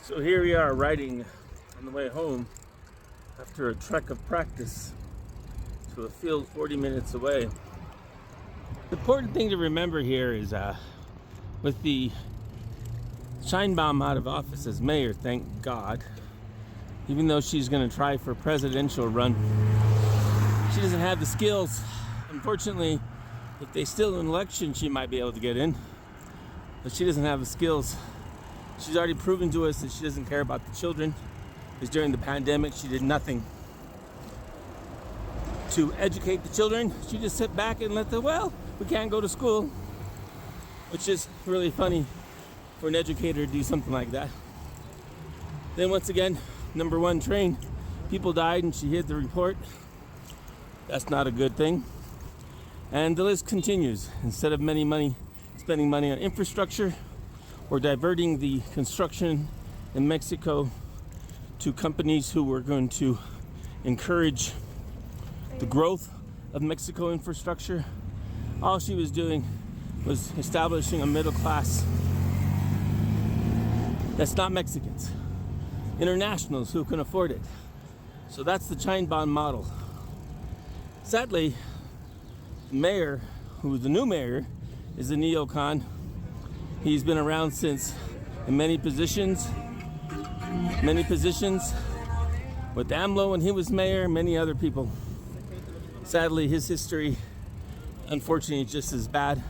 So here we are riding on the way home after a trek of practice to a field 40 minutes away. The important thing to remember here is with the Sheinbaum out of office as mayor, thank God, even though she's going to try for a presidential run, she doesn't have the skills. Unfortunately, if they still an election, she might be able to get in, but she doesn't have the skills. She's already proven to us that she doesn't care about the children, because during the pandemic she did nothing to educate the children. She just sat back and let them, well, we can't go to school, which is really funny for an educator to do something like that. Then once again, number one train, people died and she hid the report. That's not a good thing. And the list continues. Instead of spending money on infrastructure, or diverting the construction in Mexico to companies who were going to encourage the growth of Mexico infrastructure, all she was doing was establishing a middle class that's not Mexicans, internationals who can afford it. So that's the Sheinbaum model. Sadly, the mayor, who is the new mayor, is a neocon. He's been around since in many positions with AMLO when he was mayor, many other people. Sadly, his history, unfortunately, is just as bad.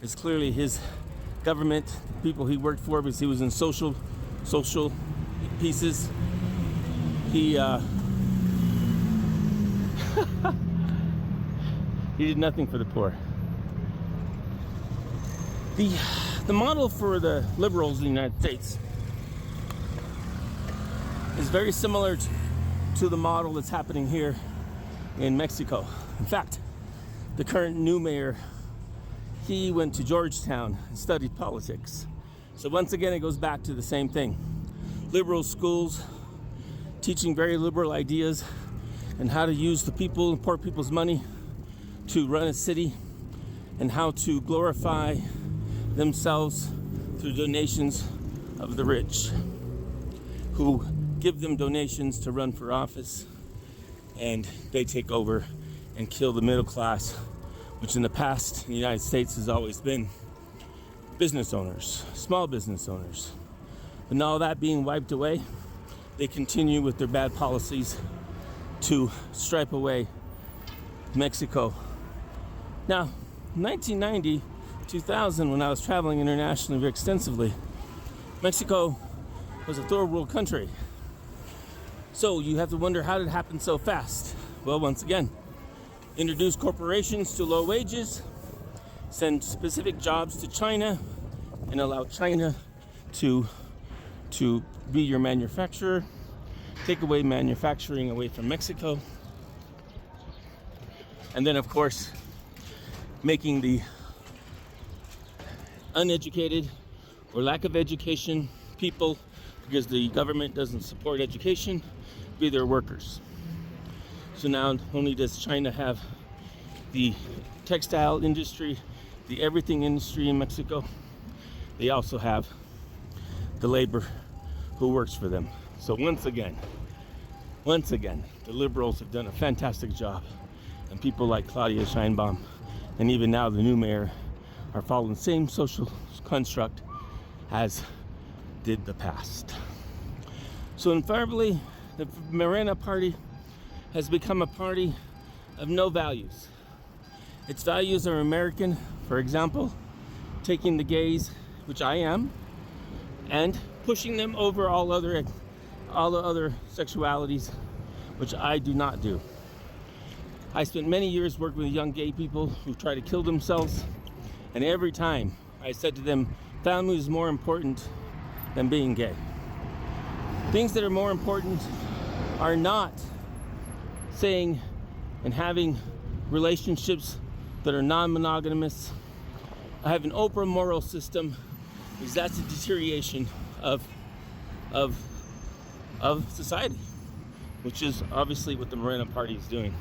It's clearly his government, the people he worked for, because he was in social pieces. He he did nothing for the poor. The model for the liberals in the United States is very similar to the model that's happening here in Mexico. In fact, the current new mayor, he went to Georgetown and studied politics. So once again, it goes back to the same thing. Liberal schools teaching very liberal ideas and how to use the people, poor people's money to run a city, and how to glorify themselves through donations of the rich, who give them donations to run for office, and they take over and kill the middle class, which in the past in the United States has always been business owners, small business owners. But now that being wiped away, they continue with their bad policies to stripe away Mexico. Now, 1990, 2000, when I was traveling internationally very extensively, Mexico was a third world country. So you have to wonder, how did it happen so fast? Well, once again, introduce corporations to low wages, send specific jobs to China, and allow China to be your manufacturer, take away manufacturing away from Mexico, and then of course making the uneducated or lack of education people, because the government doesn't support education, be their workers. So now not only does China have the textile industry, the everything industry in Mexico, they also have the labor who works for them. So once again, the liberals have done a fantastic job, and people like Claudia Sheinbaum and even now the new mayor are following the same social construct as did the past. So invariably, the Morena party has become a party of no values. Its values are American, for example, taking the gays, which I am, and pushing them over all the other sexualities, which I do not do. I spent many years working with young gay people who try to kill themselves, and every time I said to them, family is more important than being gay. Things that are more important are not saying and having relationships that are non-monogamous. I have an Oprah moral system, because that's a deterioration of society, which is obviously what the Morena Party is doing.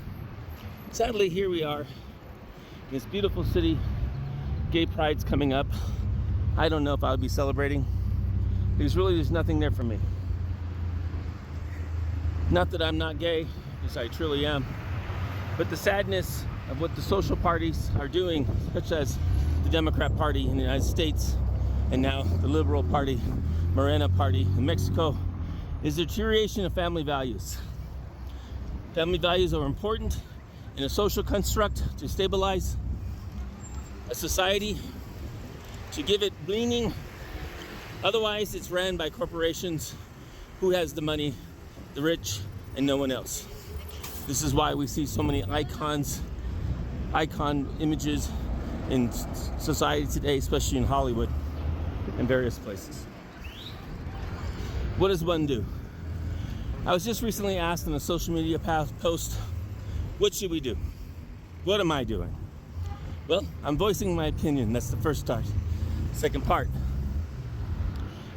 Sadly, here we are in this beautiful city. Gay Pride's coming up. I don't know if I'll be celebrating, because really there's nothing there for me. Not that I'm not gay, because I truly am, but the sadness of what the social parties are doing, such as the Democrat Party in the United States and now the Liberal Party, Morena Party in Mexico, is the deterioration of family values. Family values are important in a social construct to stabilize a society, to give it meaning. Otherwise, it's ran by corporations. Who has the money? The rich and no one else. This is why we see so many icon images in society today, especially in Hollywood and various places. What does one do? I was just recently asked in a social media post, what should we do? What am I doing? Well, I'm voicing my opinion. That's the first part. Second part,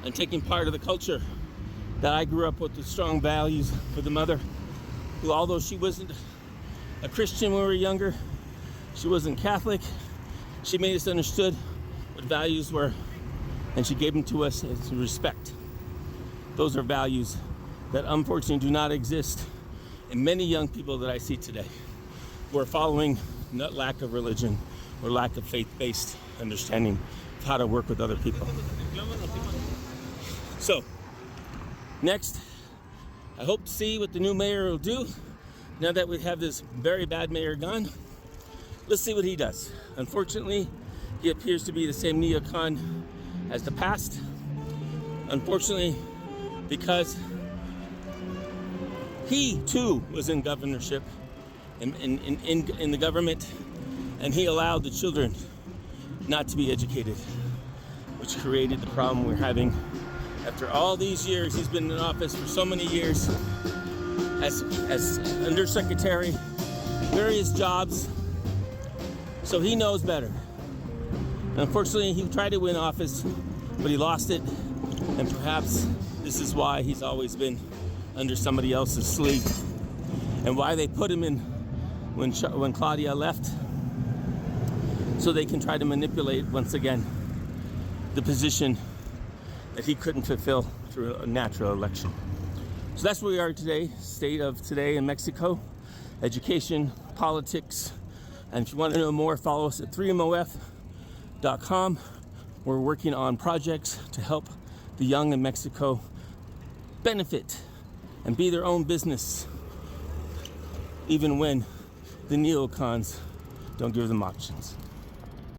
I'm taking part of the culture that I grew up with strong values for the mother, who, although she wasn't a Christian when we were younger, she wasn't Catholic, she made us understood what values were, and she gave them to us as respect. Those are values that unfortunately do not exist in many young people that I see today, who are following lack of religion or lack of faith-based understanding of how to work with other people. So, next, I hope to see what the new mayor will do now that we have this very bad mayor gone. Let's see what he does. Unfortunately, he appears to be the same neocon as the past. Unfortunately, because he too was in governorship, in the government, and he allowed the children not to be educated, which created the problem we're having. After all these years, he's been in office for so many years as undersecretary, various jobs, so he knows better. Unfortunately, he tried to win office, but he lost it, and perhaps this is why he's always been under somebody else's sleeve, and why they put him in when Claudia left, so they can try to manipulate once again the position that he couldn't fulfill through a natural election. So that's where we are today, state of today in Mexico, education, politics, and if you want to know more, follow us at 3mof.com. We're working on projects to help the young in Mexico benefit and be their own business, even when the neocons don't give them options.